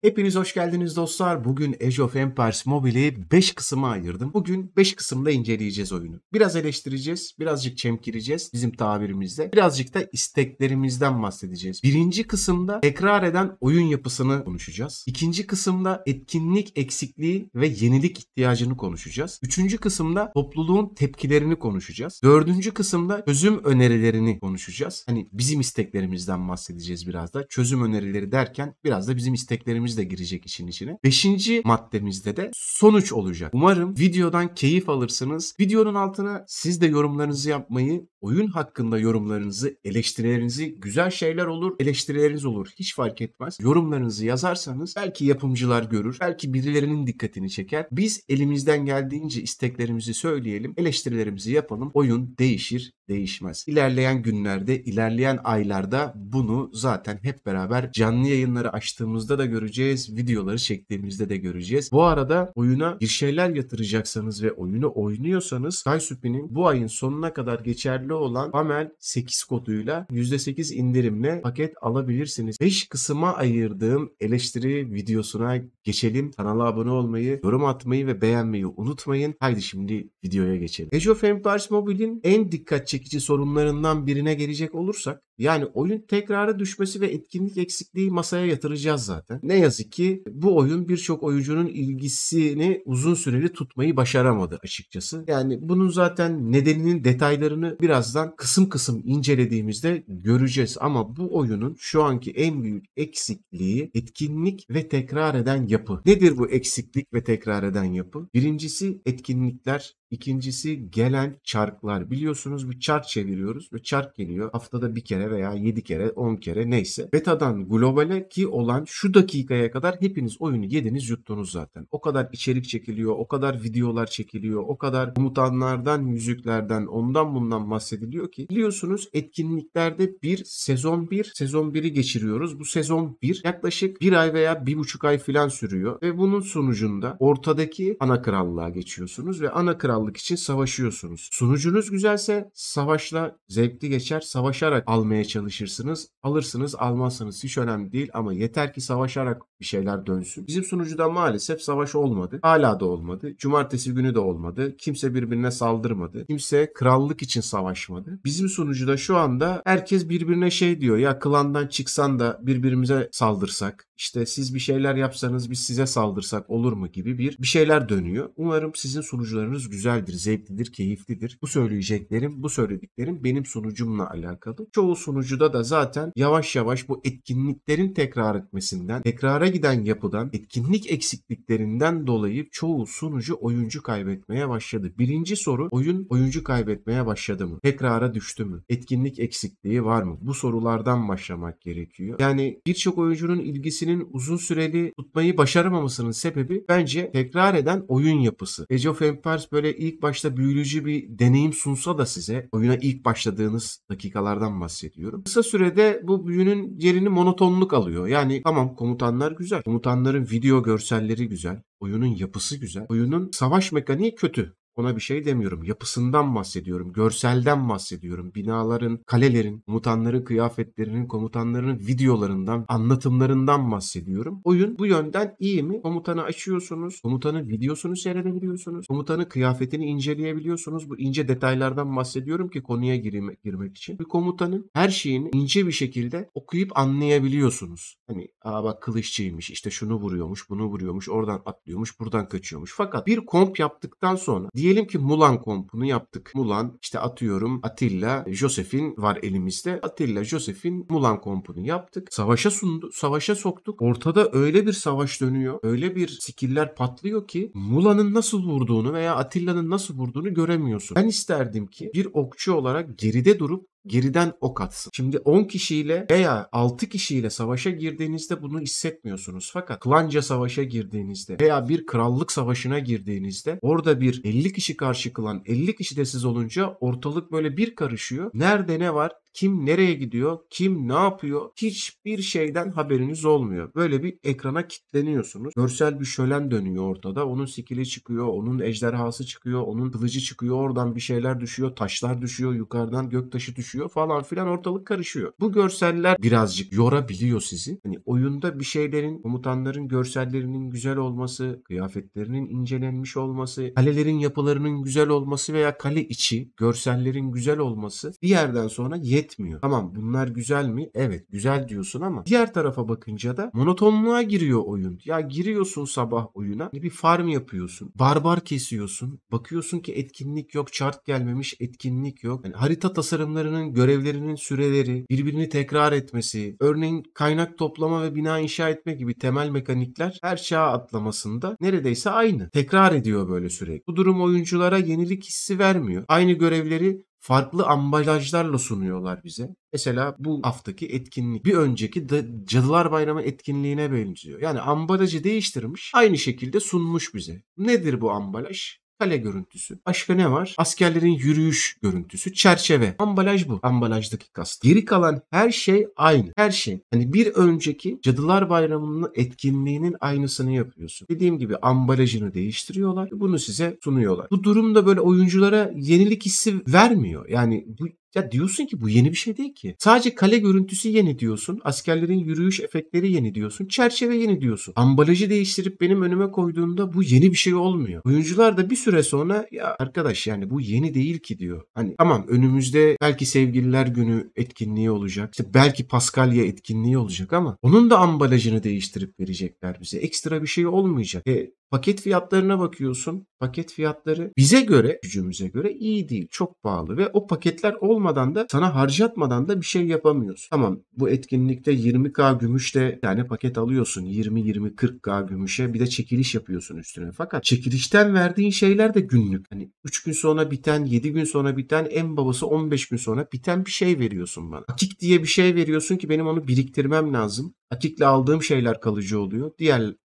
Hepiniz hoş geldiniz dostlar. Bugün Age of Empires Mobile'i 5 kısma ayırdım. Bugün 5 kısımda inceleyeceğiz oyunu. Biraz eleştireceğiz, birazcık çemkireceğiz bizim tabirimizde. Birazcık da isteklerimizden bahsedeceğiz. Birinci kısımda tekrar eden oyun yapısını konuşacağız. İkinci kısımda etkinlik eksikliği ve yenilik ihtiyacını konuşacağız. Üçüncü kısımda topluluğun tepkilerini konuşacağız. Dördüncü kısımda çözüm önerilerini konuşacağız. Hani bizim isteklerimizden bahsedeceğiz biraz da. Çözüm önerileri derken biraz da bizim isteklerimiz de girecek işin içine. Beşinci maddemizde de sonuç olacak. Umarım videodan keyif alırsınız. Videonun altına siz de yorumlarınızı yapmayı, oyun hakkında yorumlarınızı, eleştirilerinizi, güzel şeyler olur, eleştirileriniz olur. Hiç fark etmez. Yorumlarınızı yazarsanız belki yapımcılar görür, belki birilerinin dikkatini çeker. Biz elimizden geldiğince isteklerimizi söyleyelim, eleştirilerimizi yapalım. Oyun değişir, değişmez. İlerleyen günlerde, ilerleyen aylarda bunu zaten hep beraber canlı yayınları açtığımızda da göreceğiz, videoları çektiğimizde de göreceğiz. Bu arada oyuna bir şeyler yatıracaksanız ve oyunu oynuyorsanız SkySupi'nin bu ayın sonuna kadar geçerli olan Pamel 8 koduyla %8 indirimle paket alabilirsiniz. 5 kısma ayırdığım eleştiri videosuna geçelim. Kanala abone olmayı, yorum atmayı ve beğenmeyi unutmayın. Haydi şimdi videoya geçelim. Age of Empires Mobile'in en dikkat çekici sorunlarından birine gelecek olursak, yani oyun tekrara düşmesi ve etkinlik eksikliği masaya yatıracağız zaten. Ne yazık ki bu oyun birçok oyuncunun ilgisini uzun süreli tutmayı başaramadı açıkçası. Yani bunun zaten nedeninin detaylarını birazdan kısım kısım incelediğimizde göreceğiz. Ama bu oyunun şu anki en büyük eksikliği etkinlik ve tekrar eden yapı. Nedir bu eksiklik ve tekrar eden yapı? Birincisi etkinlikler. İkincisi gelen çarklar. Biliyorsunuz bir çark çeviriyoruz ve çark geliyor. Haftada bir kere veya 7 kere 10 kere neyse. Beta'dan globale ki olan şu dakikaya kadar hepiniz oyunu yediniz yuttunuz zaten. O kadar içerik çekiliyor, o kadar videolar çekiliyor, o kadar komutanlardan, yüzüklerden, ondan bundan bahsediliyor ki biliyorsunuz etkinliklerde sezon 1, sezon 1'i geçiriyoruz. Bu sezon 1 yaklaşık 1 ay veya 1,5 ay falan sürüyor ve bunun sonucunda ortadaki ana krallığa geçiyorsunuz ve ana krallık için savaşıyorsunuz. Sunucunuz güzelse savaşla zevkli geçer. Savaşarak almaya çalışırsınız. Alırsınız, almazsanız hiç önemli değil ama yeter ki savaşarak bir şeyler dönsün. Bizim sunucuda maalesef savaş olmadı. Hala da olmadı. Cumartesi günü de olmadı. Kimse birbirine saldırmadı. Kimse krallık için savaşmadı. Bizim sunucuda şu anda herkes birbirine şey diyor. Ya klandan çıksan da birbirimize saldırsak. İşte siz bir şeyler yapsanız biz size saldırsak olur mu gibi bir şeyler dönüyor. Umarım sizin sunucularınız güzeldir, zevklidir, keyiflidir. Bu söyleyeceklerim, bu söylediklerim benim sunucumla alakalı. Çoğu sunucuda da zaten yavaş yavaş bu etkinliklerin tekrar etmesinden, tekrara giden yapıdan, etkinlik eksikliklerinden dolayı çoğu sunucu oyuncu kaybetmeye başladı. Birinci soru oyuncu kaybetmeye başladı mı? Tekrara düştü mü? Etkinlik eksikliği var mı? Bu sorulardan başlamak gerekiyor. Yani birçok oyuncunun ilgisinin uzun süreli tutmayı başaramamasının sebebi bence tekrar eden oyun yapısı. Age of Empires böyle ilk başta büyüleyici bir deneyim sunsa da size oyuna ilk başladığınız dakikalardan bahsediyorum. Kısa sürede bu büyünün yerini monotonluk alıyor. Yani tamam komutanlar güzel. Komutanların video görselleri güzel. Oyunun yapısı güzel. Oyunun savaş mekaniği kötü. Ona bir şey demiyorum. Yapısından bahsediyorum. Görselden bahsediyorum. Binaların, kalelerin, komutanların kıyafetlerinin, komutanların videolarından, anlatımlarından bahsediyorum. Oyun bu yönden iyi mi? Komutanı açıyorsunuz. Komutanın videosunu seyredebiliyorsunuz. Komutanın kıyafetini inceleyebiliyorsunuz. Bu ince detaylardan bahsediyorum ki konuya girmek için. Bir komutanın her şeyini ince bir şekilde okuyup anlayabiliyorsunuz. Hani bak kılıççıymış, işte şunu vuruyormuş, bunu vuruyormuş, oradan atlıyormuş, buradan kaçıyormuş. Fakat bir komp yaptıktan sonra diyelim ki Mulan kompunu yaptık. Mulan işte atıyorum Attila, Josephine var elimizde. Attila, Josephine, Mulan kompunu yaptık. Savaşa soktuk. Ortada öyle bir savaş dönüyor. Öyle bir skill'ler patlıyor ki Mulan'ın nasıl vurduğunu veya Attila'nın nasıl vurduğunu göremiyorsun. Ben isterdim ki bir okçu olarak geride durup geriden ok atsın. Şimdi 10 kişiyle veya 6 kişiyle savaşa girdiğinizde bunu hissetmiyorsunuz. Fakat klanca savaşa girdiğinizde veya bir krallık savaşına girdiğinizde orada bir 50 kişi karşı klan 50 kişi de siz olunca ortalık böyle bir karışıyor. Nerede ne var? kim nereye gidiyor, kim ne yapıyor, hiçbir şeyden haberiniz olmuyor. Böyle bir ekrana kilitleniyorsunuz. Görsel bir şölen dönüyor ortada. Onun skill'i çıkıyor, onun ejderhası çıkıyor, onun kılıcı çıkıyor, oradan bir şeyler düşüyor, taşlar düşüyor, yukarıdan göktaşı düşüyor falan filan, ortalık karışıyor. Bu görseller birazcık yorabiliyor sizi. Hani oyunda bir şeylerin, komutanların görsellerinin güzel olması, kıyafetlerinin incelenmiş olması, kalelerin yapılarının güzel olması veya kale içi görsellerin güzel olması bir yerden sonra yetmiyor. Tamam, bunlar güzel mi? Evet, güzel diyorsun ama diğer tarafa bakınca da monotonluğa giriyor oyun. Ya giriyorsun sabah oyuna, bir farm yapıyorsun, barbar kesiyorsun, bakıyorsun ki etkinlik yok, chart gelmemiş, etkinlik yok. Yani harita tasarımlarının, görevlerinin süreleri, birbirini tekrar etmesi, örneğin kaynak toplama ve bina inşa etme gibi temel mekanikler her çağ atlamasında neredeyse aynı. Tekrar ediyor böyle sürekli. Bu durum oyunculara yenilik hissi vermiyor. Aynı görevleri farklı ambalajlarla sunuyorlar bize. Mesela bu haftaki etkinlik bir önceki Cadılar Bayramı etkinliğine benziyor. Yani ambalajı değiştirmiş, aynı şekilde sunmuş bize. Nedir bu ambalaj? Kale görüntüsü. Başka ne var? Askerlerin yürüyüş görüntüsü. Çerçeve. Ambalaj bu. Ambalajdaki kast. Geri kalan her şey aynı. Her şey. Hani bir önceki Cadılar Bayramı'nın etkinliğinin aynısını yapıyorsun. Dediğim gibi ambalajını değiştiriyorlar ve bunu size sunuyorlar. Bu durumda böyle oyunculara yenilik hissi vermiyor. Yani ya diyorsun ki bu yeni bir şey değil ki. Sadece kale görüntüsü yeni diyorsun. Askerlerin yürüyüş efektleri yeni diyorsun. Çerçeve yeni diyorsun. Ambalajı değiştirip benim önüme koyduğunda bu yeni bir şey olmuyor. Oyuncular da bir süre sonra ya arkadaş yani bu yeni değil ki diyor. Hani tamam, önümüzde belki Sevgililer Günü etkinliği olacak. İşte belki Paskalya etkinliği olacak ama onun da ambalajını değiştirip verecekler bize. Ekstra bir şey olmayacak. Paket fiyatlarına bakıyorsun. Paket fiyatları bize göre, gücümüze göre iyi değil. Çok pahalı ve o paketler olmadan da sana harcatmadan da bir şey yapamıyorsun. Tamam, bu etkinlikte 20k gümüşle bir tane paket alıyorsun. 20-20-40k gümüşe bir de çekiliş yapıyorsun üstüne. Fakat çekilişten verdiğin şeyler de günlük. Hani 3 gün sonra biten, 7 gün sonra biten, en babası 15 gün sonra biten bir şey veriyorsun bana. Akik diye bir şey veriyorsun ki benim onu biriktirmem lazım. Akik'le aldığım şeyler kalıcı oluyor.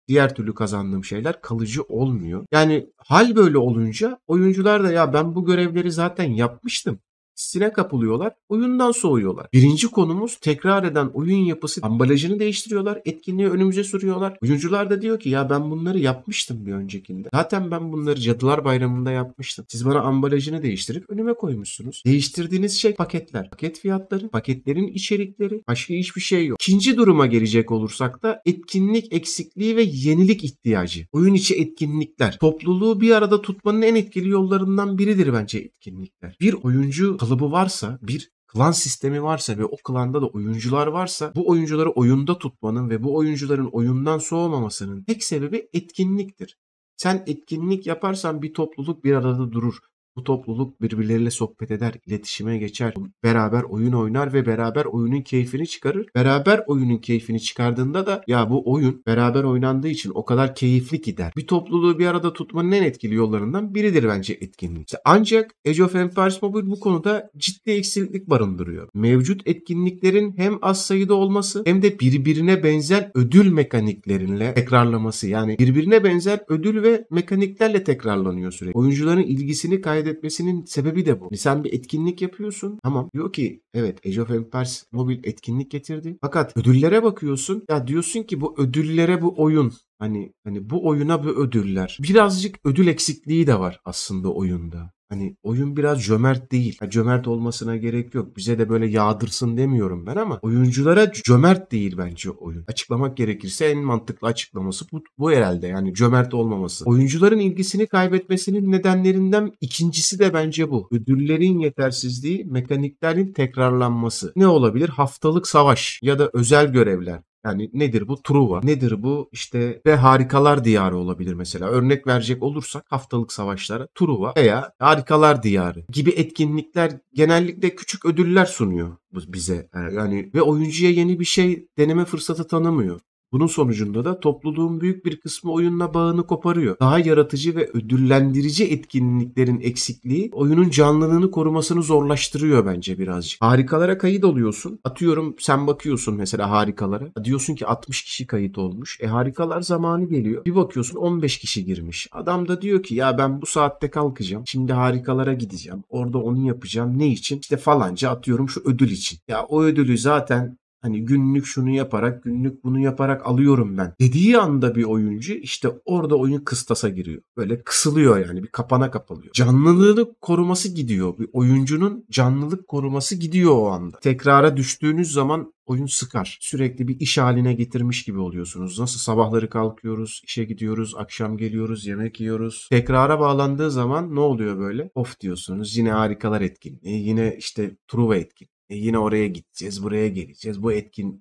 Diğer türlü kazandığım şeyler kalıcı olmuyor. Yani hal böyle olunca oyuncular da ya ben bu görevleri zaten yapmıştım hissine kapılıyorlar. Oyundan soğuyorlar. Birinci konumuz tekrar eden oyun yapısı. Ambalajını değiştiriyorlar. Etkinliği önümüze sürüyorlar. Oyuncular da diyor ki ya ben bunları yapmıştım bir öncekinde. Zaten ben bunları Cadılar Bayramı'nda yapmıştım. Siz bana ambalajını değiştirip önüme koymuşsunuz. Değiştirdiğiniz şey paketler. Paket fiyatları, paketlerin içerikleri. Başka hiçbir şey yok. İkinci duruma gelecek olursak da etkinlik eksikliği ve yenilik ihtiyacı. Oyun içi etkinlikler. Topluluğu bir arada tutmanın en etkili yollarından biridir bence etkinlikler. Bir oyuncu kalıbı varsa, bir klan sistemi varsa ve o klanda da oyuncular varsa bu oyuncuları oyunda tutmanın ve bu oyuncuların oyundan soğumamasının tek sebebi etkinliktir. Sen etkinlik yaparsan bir topluluk bir arada durur. Bu topluluk birbirleriyle sohbet eder, iletişime geçer, beraber oyun oynar ve beraber oyunun keyfini çıkarır. Beraber oyunun keyfini çıkardığında da ya bu oyun beraber oynandığı için o kadar keyifli gider. Bir topluluğu bir arada tutmanın en etkili yollarından biridir bence etkinlik. Ancak Age of Empires Mobile bu konuda ciddi eksiklik barındırıyor. Mevcut etkinliklerin hem az sayıda olması hem de birbirine benzer ödül mekanikleriyle tekrarlaması. Yani birbirine benzer ödül ve mekaniklerle tekrarlanıyor sürekli. Oyuncuların ilgisini kaydetmesinin sebebi de bu. Sen bir etkinlik yapıyorsun. Tamam. Diyor ki evet Age of Empires Mobile etkinlik getirdi. Fakat ödüllere bakıyorsun. Ya diyorsun ki bu ödüllere bu oyun. Hani bu oyuna bu ödüller. Birazcık ödül eksikliği de var aslında oyunda. Hani oyun biraz cömert değil. Cömert olmasına gerek yok. Bize de böyle yağdırsın demiyorum ben ama oyunculara cömert değil bence oyun. Açıklamak gerekirse en mantıklı açıklaması bu herhalde. Yani cömert olmaması. Oyuncuların ilgisini kaybetmesinin nedenlerinden ikincisi de bence bu. Ödüllerin yetersizliği, mekaniklerin tekrarlanması. Ne olabilir? Haftalık savaş ya da özel görevler. Yani nedir bu? Truva. Nedir bu? İşte ve Harikalar Diyarı olabilir mesela. Örnek verecek olursak haftalık savaşlara Truva veya Harikalar Diyarı gibi etkinlikler genellikle küçük ödüller sunuyor bize. Yani ve oyuncuya yeni bir şey deneme fırsatı tanımıyor. Bunun sonucunda da topluluğun büyük bir kısmı oyunla bağını koparıyor. Daha yaratıcı ve ödüllendirici etkinliklerin eksikliği oyunun canlılığını korumasını zorlaştırıyor bence birazcık. Harikalara kayıt oluyorsun. Atıyorum sen bakıyorsun mesela harikalara. Diyorsun ki 60 kişi kayıt olmuş. Harikalar zamanı geliyor. Bir bakıyorsun 15 kişi girmiş. Adam da diyor ki ya ben bu saatte kalkacağım. Şimdi harikalara gideceğim. Orada onu yapacağım. Ne için? İşte falanca atıyorum şu ödül için. Ya o ödülü zaten hani günlük şunu yaparak, günlük bunu yaparak alıyorum ben dediği anda bir oyuncu işte orada oyun kıstasa giriyor. Böyle kısılıyor yani bir kapana kapalıyor. Canlılığını koruması gidiyor. Bir oyuncunun canlılık koruması gidiyor o anda. Tekrara düştüğünüz zaman oyun sıkar. Sürekli bir iş haline getirmiş gibi oluyorsunuz. Nasıl sabahları kalkıyoruz, işe gidiyoruz, akşam geliyoruz, yemek yiyoruz. Tekrara bağlandığı zaman ne oluyor böyle? Of diyorsunuz. Yine harikalar etkinliği, yine işte Truva etkinliği. Yine oraya gideceğiz, buraya geleceğiz.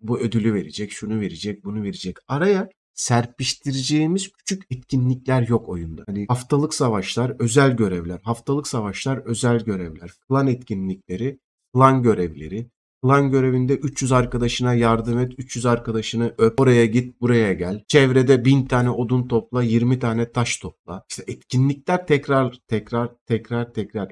Bu ödülü verecek, şunu verecek, bunu verecek. Araya serpiştireceğimiz küçük etkinlikler yok oyunda. Hani haftalık savaşlar, özel görevler, haftalık savaşlar, özel görevler, klan etkinlikleri, klan görevleri. Klan görevinde 300 arkadaşına yardım et, 300 arkadaşını öp, oraya git, buraya gel. Çevrede 1000 tane odun topla, 20 tane taş topla. İşte etkinlikler tekrar.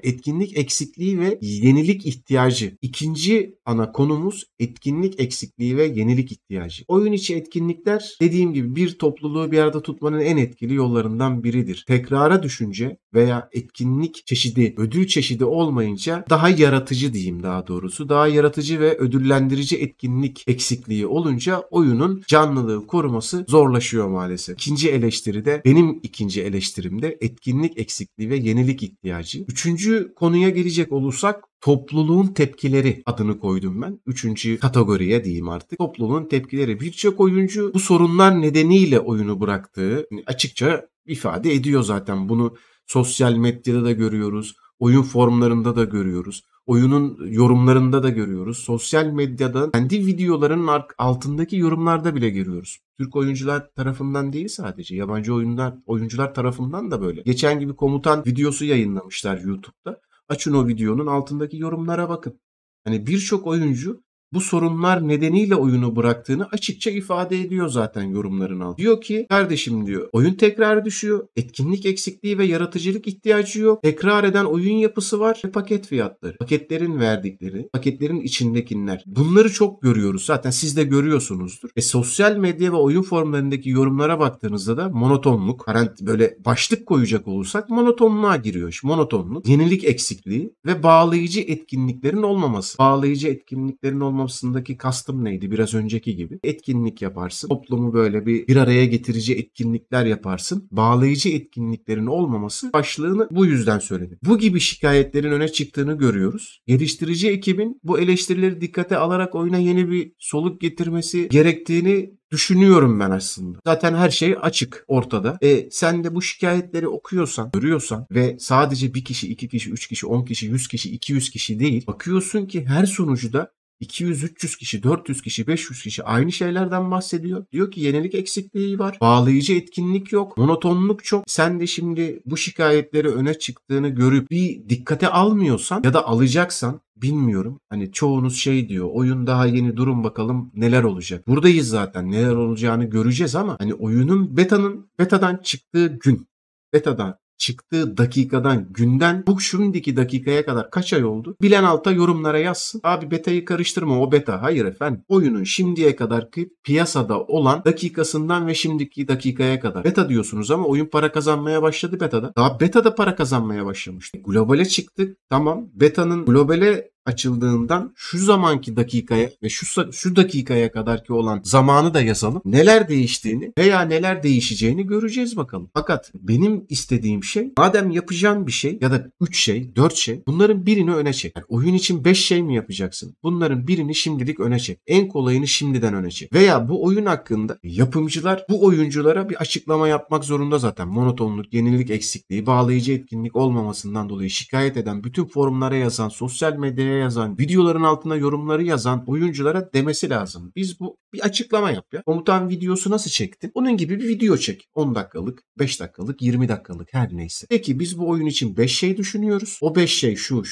Etkinlik eksikliği ve yenilik ihtiyacı. İkinci ana konumuz etkinlik eksikliği ve yenilik ihtiyacı. Oyun içi etkinlikler dediğim gibi bir topluluğu bir arada tutmanın en etkili yollarından biridir. Tekrara düşünce veya etkinlik çeşidi, ödül çeşidi olmayınca daha yaratıcı diyeyim daha doğrusu. Daha yaratıcı ve ödüllendirici etkinlik eksikliği olunca oyunun canlılığı koruması zorlaşıyor maalesef. Benim ikinci eleştirimde etkinlik eksikliği ve yenilik ihtiyacı. Üçüncü konuya gelecek olursak topluluğun tepkileri adını koydum ben. Üçüncü kategoriye diyeyim artık. Topluluğun tepkileri. Birçok oyuncu bu sorunlar nedeniyle oyunu bıraktığı açıkça ifade ediyor zaten. Bunu sosyal medyada da görüyoruz. Oyun forumlarında da görüyoruz. Oyunun yorumlarında da görüyoruz. Sosyal medyada kendi videolarının altındaki yorumlarda bile görüyoruz. Türk oyuncular tarafından değil sadece yabancı oyuncular tarafından da böyle. Geçen gibi komutan videosu yayınlamışlar YouTube'da. Açın o videonun altındaki yorumlara bakın. Hani birçok oyuncu bu sorunlar nedeniyle oyunu bıraktığını açıkça ifade ediyor zaten yorumların altında. Diyor ki kardeşim diyor oyun tekrar düşüyor. Etkinlik eksikliği ve yaratıcılık ihtiyacı yok. Tekrar eden oyun yapısı var ve paket fiyatları. Paketlerin verdikleri, paketlerin içindekiler. Bunları çok görüyoruz. Zaten siz de görüyorsunuzdur. Sosyal medya ve oyun forumlarındaki yorumlara baktığınızda da monotonluk, böyle başlık koyacak olursak monotonluğa giriyor. Monotonluk, yenilik eksikliği ve bağlayıcı etkinliklerin olmaması. Bağlayıcı etkinliklerin olmamasındaki kastım neydi? Biraz önceki gibi. Etkinlik yaparsın. Toplumu böyle bir araya getirici etkinlikler yaparsın. Bağlayıcı etkinliklerin olmaması başlığını bu yüzden söyledim. Bu gibi şikayetlerin öne çıktığını görüyoruz. Geliştirici ekibin bu eleştirileri dikkate alarak oyuna yeni bir soluk getirmesi gerektiğini düşünüyorum ben aslında. Zaten her şey açık ortada. Sen de bu şikayetleri okuyorsan, görüyorsan ve sadece bir kişi, 2 kişi, 3 kişi, 10 kişi, 100 kişi, 200 kişi değil. Bakıyorsun ki her sonucuda 200-300 kişi, 400 kişi, 500 kişi aynı şeylerden bahsediyor. Diyor ki yenilik eksikliği var. Bağlayıcı etkinlik yok. Monotonluk çok. Sen de şimdi bu şikayetleri öne çıktığını görüp bir dikkate almıyorsan ya da alacaksan bilmiyorum. Hani çoğunuz şey diyor. Oyun daha yeni durun bakalım neler olacak. Buradayız zaten. Neler olacağını göreceğiz ama hani oyunun betadan çıktığı gün, betadan çıktığı dakikadan, günden bu şimdiki dakikaya kadar kaç ay oldu? Bilen alta yorumlara yazsın. Abi betayı karıştırma o beta. Hayır efendim. Oyunun şimdiye kadarki piyasada olan dakikasından ve şimdiki dakikaya kadar. Beta diyorsunuz ama oyun para kazanmaya başladı betada. Daha betada para kazanmaya başlamıştı. Globale çıktık. Tamam. Betanın globale açıldığından şu zamanki dakikaya ve şu dakikaya kadarki olan zamanı da yazalım. Neler değiştiğini veya neler değişeceğini göreceğiz bakalım. Fakat benim istediğim şey madem yapacağın bir şey ya da 3 şey, 4 şey bunların birini öne çek. Yani oyun için 5 şey mi yapacaksın? Bunların birini şimdilik öne çek. En kolayını şimdiden öne çek. Veya bu oyun hakkında yapımcılar bu oyunculara bir açıklama yapmak zorunda zaten. Monotonluk, yenilik eksikliği, bağlayıcı etkinlik olmamasından dolayı şikayet eden bütün forumlara yazan, sosyal medyaya yazan, videoların altına yorumları yazan oyunculara demesi lazım. Biz bu bir açıklama yap ya. Komutan videosu nasıl çektin? Onun gibi bir video çek. 10 dakikalık, 5 dakikalık, 20 dakikalık her neyse. Peki biz bu oyun için 5 şey düşünüyoruz. O 5 şey şu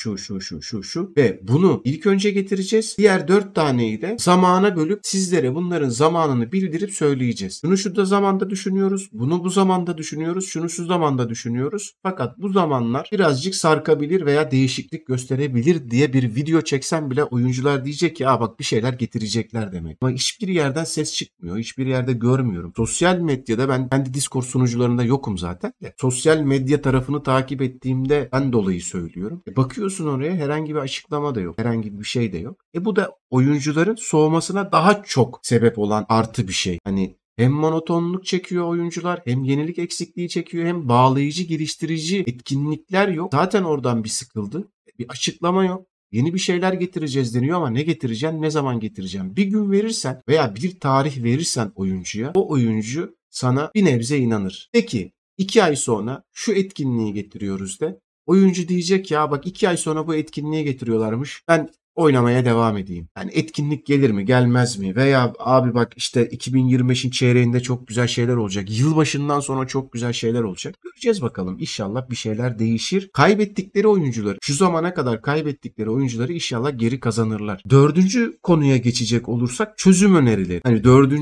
ve bunu ilk önce getireceğiz. Diğer 4 taneyi de zamana bölüp sizlere bunların zamanını bildirip söyleyeceğiz. Şunu şu da zamanda düşünüyoruz. Bunu bu zamanda düşünüyoruz. Şunu şu zamanda düşünüyoruz. Fakat bu zamanlar birazcık sarkabilir veya değişiklik gösterebilir diye bir video çeksem bile oyuncular diyecek ki bak bir şeyler getirecekler demek. Ama hiçbir yerden ses çıkmıyor. Hiçbir yerde görmüyorum. Sosyal medyada ben kendi Discord sunucularında yokum zaten de. Sosyal medya tarafını takip ettiğimde ben dolayı söylüyorum. Bakıyorsun oraya herhangi bir açıklama da yok. Herhangi bir şey de yok. Bu da oyuncuların soğumasına daha çok sebep olan artı bir şey. Hani hem monotonluk çekiyor oyuncular, hem yenilik eksikliği çekiyor, hem bağlayıcı, geliştirici etkinlikler yok. Zaten oradan bir sıkıldı. Bir açıklama yok. Yeni bir şeyler getireceğiz deniyor ama ne getireceksin, ne zaman getireceğim? Bir gün verirsen veya bir tarih verirsen oyuncuya, o oyuncu sana bir nebze inanır. Peki 2 ay sonra şu etkinliği getiriyoruz de. Oyuncu diyecek ya bak 2 ay sonra bu etkinliği getiriyorlarmış. Ben oynamaya devam edeyim. Yani etkinlik gelir mi gelmez mi? Veya abi bak işte 2025'in çeyreğinde çok güzel şeyler olacak. Yılbaşından sonra çok güzel şeyler olacak. Göreceğiz bakalım. İnşallah bir şeyler değişir. Kaybettikleri oyuncuları, şu zamana kadar kaybettikleri oyuncuları inşallah geri kazanırlar. 4. konuya geçecek olursak çözüm önerileri. Hani 4.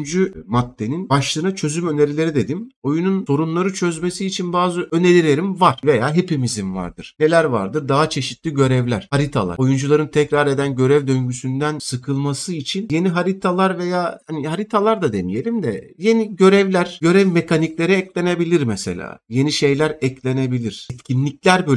maddenin başlığına çözüm önerileri dedim. Oyunun sorunları çözmesi için bazı önerilerim var veya hepimizin vardır. Neler vardır? Daha çeşitli görevler, haritalar, oyuncuların tekrar eden görev döngüsünden sıkılması için yeni haritalar veya hani haritalar da demeyelim de yeni görevler, görev mekanikleri eklenebilir mesela. Yeni şeyler eklenebilir. Etkinlikler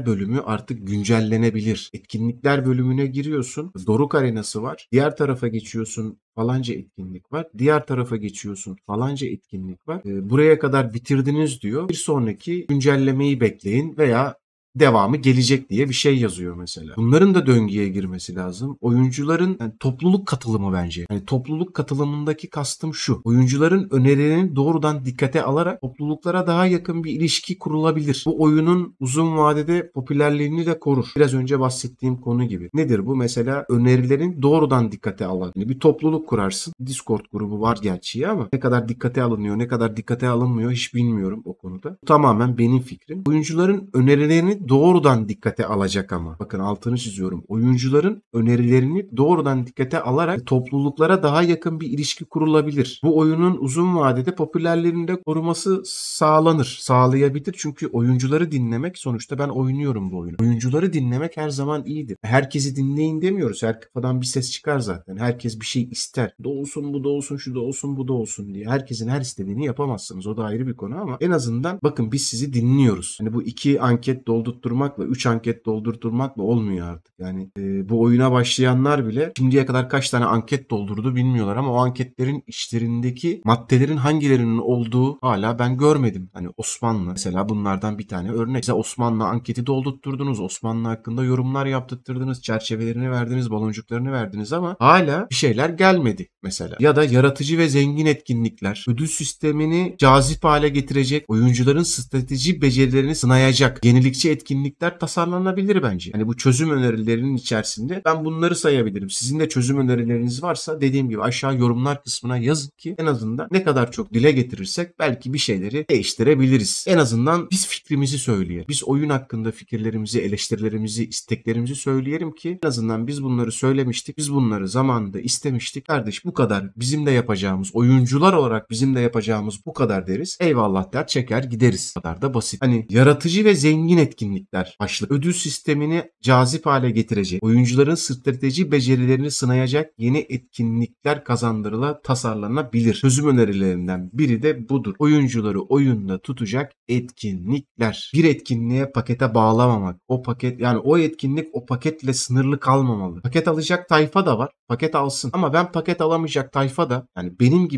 bölümü artık güncellenebilir. Etkinlikler bölümüne giriyorsun. Doruk arenası var. Diğer tarafa geçiyorsun. Falanca etkinlik var. Diğer tarafa geçiyorsun. Falanca etkinlik var. Buraya kadar bitirdiniz diyor. Bir sonraki güncellemeyi bekleyin veya devamı gelecek diye bir şey yazıyor mesela. Bunların da döngüye girmesi lazım. Oyuncuların topluluk katılımı bence. Yani topluluk katılımındaki kastım şu. Oyuncuların önerilerini doğrudan dikkate alarak topluluklara daha yakın bir ilişki kurulabilir. Bu oyunun uzun vadede popülerliğini de korur. Biraz önce bahsettiğim konu gibi. Nedir bu? Mesela önerilerin doğrudan dikkate alan. Yani bir topluluk kurarsın. Discord grubu var gerçi ama ne kadar dikkate alınıyor, ne kadar dikkate alınmıyor hiç bilmiyorum o konuda. Bu tamamen benim fikrim. Oyuncuların önerilerini doğrudan dikkate alacak ama. Bakın altını çiziyorum. Oyuncuların önerilerini doğrudan dikkate alarak topluluklara daha yakın bir ilişki kurulabilir. Bu oyunun uzun vadede popülerliğini de koruması sağlayabilir. Çünkü oyuncuları dinlemek, sonuçta ben oynuyorum bu oyunu. Oyuncuları dinlemek her zaman iyidir. Herkesi dinleyin demiyoruz. Her kafadan bir ses çıkar zaten. Herkes bir şey ister. Bu da olsun, bu da olsun, şu da olsun, bu da olsun diye. Herkesin her istediğini yapamazsınız. O da ayrı bir konu ama en azından bakın biz sizi dinliyoruz. Hani bu 2 anket doldurtturmakla, 3 anket doldurtturmakla olmuyor artık. Yani bu oyuna başlayanlar bile şimdiye kadar kaç tane anket doldurdu bilmiyorlar ama o anketlerin içlerindeki maddelerin hangilerinin olduğu hala ben görmedim. Hani Osmanlı mesela bunlardan bir tane örnek. Size Osmanlı anketi doldurtturdunuz. Osmanlı hakkında yorumlar yaptırttırdınız. Çerçevelerini verdiniz, baloncuklarını verdiniz ama hala bir şeyler gelmedi mesela. Ya da yaratıcı ve zengin etkinlikler, ödül sistemini cazip hale getirecek, oyuncuların strateji becerilerini sınayacak yenilikçi etkinlikler tasarlanabilir bence. Hani bu çözüm önerilerinin içerisinde ben bunları sayabilirim. Sizin de çözüm önerileriniz varsa dediğim gibi aşağı yorumlar kısmına yazın ki en azından ne kadar çok dile getirirsek belki bir şeyleri değiştirebiliriz. En azından biz fikrimizi söyleyelim. Biz oyun hakkında fikirlerimizi, eleştirilerimizi, isteklerimizi söyleyelim ki en azından biz bunları söylemiştik. Biz bunları zamanında istemiştik. Kardeş bu kadar bizim de yapacağımız, oyuncular olarak bizim de yapacağımız bu kadar deriz. Eyvallah der çeker gideriz. Bu kadar da basit. Hani yaratıcı ve zengin etkinlikler başlık. Ödül sistemini cazip hale getirecek, oyuncuların strateji becerilerini sınayacak yeni etkinlikler tasarlanabilir. Çözüm önerilerinden biri de budur. Oyuncuları oyunda tutacak etkinlikler. Bir etkinliğe pakete bağlamamak. O paket yani o etkinlik o paketle sınırlı kalmamalı. Paket alacak tayfa da var. Paket alsın. Ama ben paket alamayacak tayfa da yani benim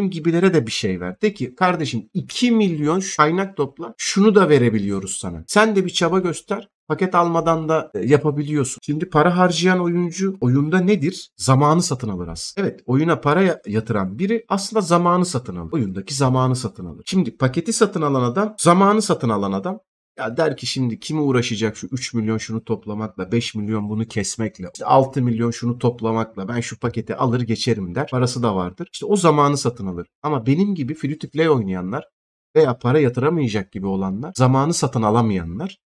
gibilere de bir şey ver. De ki kardeşim 2 milyon kaynak topla. Şunu da verebiliyoruz sana. Sen de bir çaba göster. Paket almadan da yapabiliyorsun. Şimdi para harcayan oyuncu oyunda nedir? Zamanı satın alır aslında. Evet, oyuna para yatıran biri aslında zamanı satın alır. Oyundaki zamanı satın alır. Şimdi paketi satın alan adam, zamanı satın alan adam. Ya der ki şimdi kim uğraşacak şu 3 milyon şunu toplamakla, 5 milyon bunu kesmekle, işte 6 milyon şunu toplamakla, ben şu paketi alır geçerim der. Parası da vardır. İşte o zamanı satın alır. Ama benim gibi free to play oynayanlar veya para yatıramayacak gibi olanlar, zamanı satın alamayanlar,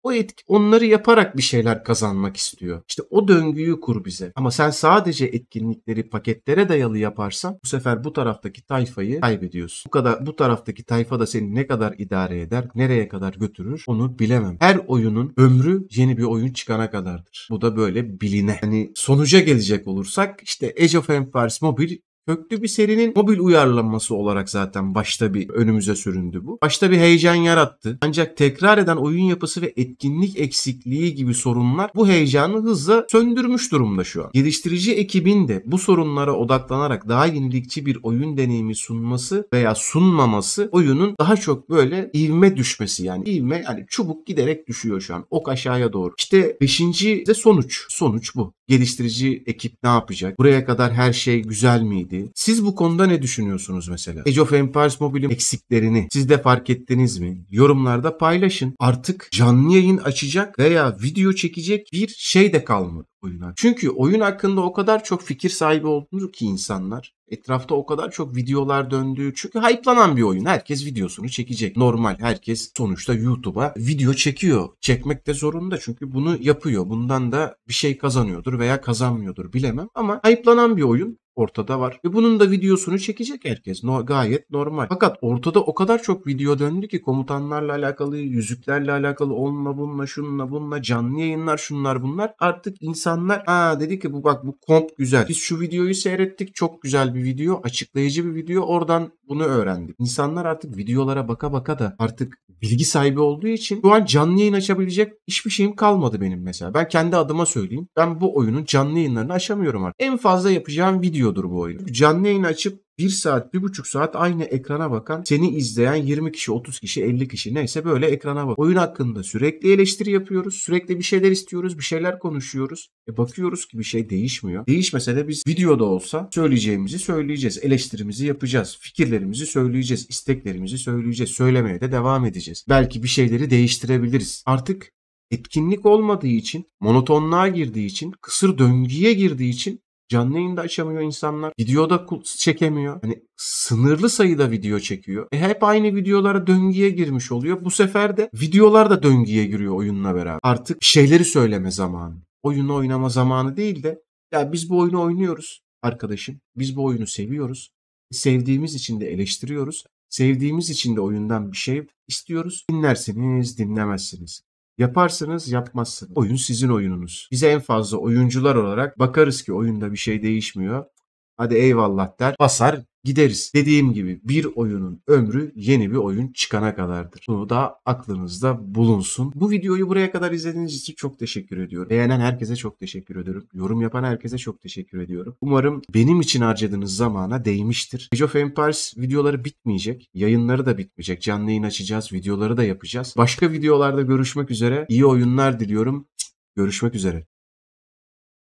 onları yaparak bir şeyler kazanmak istiyor. İşte o döngüyü kur bize. Ama sen sadece etkinlikleri paketlere dayalı yaparsan bu sefer bu taraftaki tayfayı kaybediyorsun. Bu taraftaki tayfa da seni ne kadar idare eder, nereye kadar götürür onu bilemem. Her oyunun ömrü yeni bir oyun çıkana kadardır. Bu da böyle biline. Hani sonuca gelecek olursak işte Age of Empires Mobile köklü bir serinin mobil uyarlanması olarak zaten başta bir önümüze süründü bu. Başta bir heyecan yarattı. Ancak tekrar eden oyun yapısı ve etkinlik eksikliği gibi sorunlar bu heyecanı hızla söndürmüş durumda şu an. Geliştirici ekibin de bu sorunlara odaklanarak daha yenilikçi bir oyun deneyimi sunması veya sunmaması oyunun daha çok böyle ivme düşmesi, yani ivme, yani çubuk giderek düşüyor şu an. Ok aşağıya doğru. İşte 5. de sonuç. Sonuç bu. Geliştirici ekip ne yapacak? Buraya kadar her şey güzel miydi? Siz bu konuda ne düşünüyorsunuz mesela? Age of Empires Mobile'in eksiklerini siz de fark ettiniz mi? Yorumlarda paylaşın. Artık canlı yayın açacak veya video çekecek bir şey de kalmadı oyuna. Çünkü oyun hakkında o kadar çok fikir sahibi oldu ki insanlar. Etrafta o kadar çok videolar döndü. Çünkü hype'lanan bir oyun. Herkes videosunu çekecek. Normal. Herkes sonuçta YouTube'a video çekiyor. Çekmek de zorunda çünkü bunu yapıyor. Bundan da bir şey kazanıyordur veya kazanmıyordur bilemem. Ama hype'lanan bir oyun ortada var. Ve bunun da videosunu çekecek herkes. Gayet normal. Fakat ortada o kadar çok video döndü ki komutanlarla alakalı, yüzüklerle alakalı, onunla bununla, şununla bununla, canlı yayınlar, şunlar bunlar. Artık insanlar dedi ki bu komp güzel. Biz şu videoyu seyrettik. Çok güzel bir video. Açıklayıcı bir video. Oradan bunu öğrendik. İnsanlar artık videolara baka baka da artık bilgi sahibi olduğu için şu an canlı yayın açabilecek hiçbir şeyim kalmadı benim mesela. Ben kendi adıma söyleyeyim. Ben bu oyunun canlı yayınlarını açamıyorum artık. En fazla yapacağım videodur bu oyun. Canlı yayın açıp 1 saat, 1,5 saat aynı ekrana bakan, seni izleyen 20 kişi, 30 kişi, 50 kişi neyse böyle ekrana bak. Oyun hakkında sürekli eleştiri yapıyoruz. Sürekli bir şeyler istiyoruz, bir şeyler konuşuyoruz. Bakıyoruz ki bir şey değişmiyor. Değişmese de biz videoda olsa söyleyeceğimizi söyleyeceğiz. Eleştirimizi yapacağız. Fikirlerimizi söyleyeceğiz. İsteklerimizi söyleyeceğiz. Söylemeye de devam edeceğiz. Belki bir şeyleri değiştirebiliriz. Artık etkinlik olmadığı için, monotonluğa girdiği için, kısır döngüye girdiği için canlı yayında açamıyor insanlar. Videoda çekemiyor. Hani sınırlı sayıda video çekiyor. Hep aynı videolara döngüye girmiş oluyor. Bu sefer de videolar da döngüye giriyor oyunla beraber. Artık bir şeyleri söyleme zamanı. Oyunu oynama zamanı değil de ya biz bu oyunu oynuyoruz arkadaşım. Biz bu oyunu seviyoruz. Sevdiğimiz için de eleştiriyoruz. Sevdiğimiz için de oyundan bir şey istiyoruz. Dinlersiniz, dinlemezsiniz. Yaparsınız, yapmazsınız. Oyun sizin oyununuz. Bize en fazla oyuncular olarak bakarız ki oyunda bir şey değişmiyor. Hadi eyvallah der, basar gideriz. Dediğim gibi bir oyunun ömrü yeni bir oyun çıkana kadardır. Bunu da aklınızda bulunsun. Bu videoyu buraya kadar izlediğiniz için çok teşekkür ediyorum. Beğenen herkese çok teşekkür ediyorum. Yorum yapan herkese çok teşekkür ediyorum. Umarım benim için harcadığınız zamana değmiştir. Age of Empires videoları bitmeyecek. Yayınları da bitmeyecek. Canlı yayın açacağız. Videoları da yapacağız. Başka videolarda görüşmek üzere. İyi oyunlar diliyorum. Görüşmek üzere.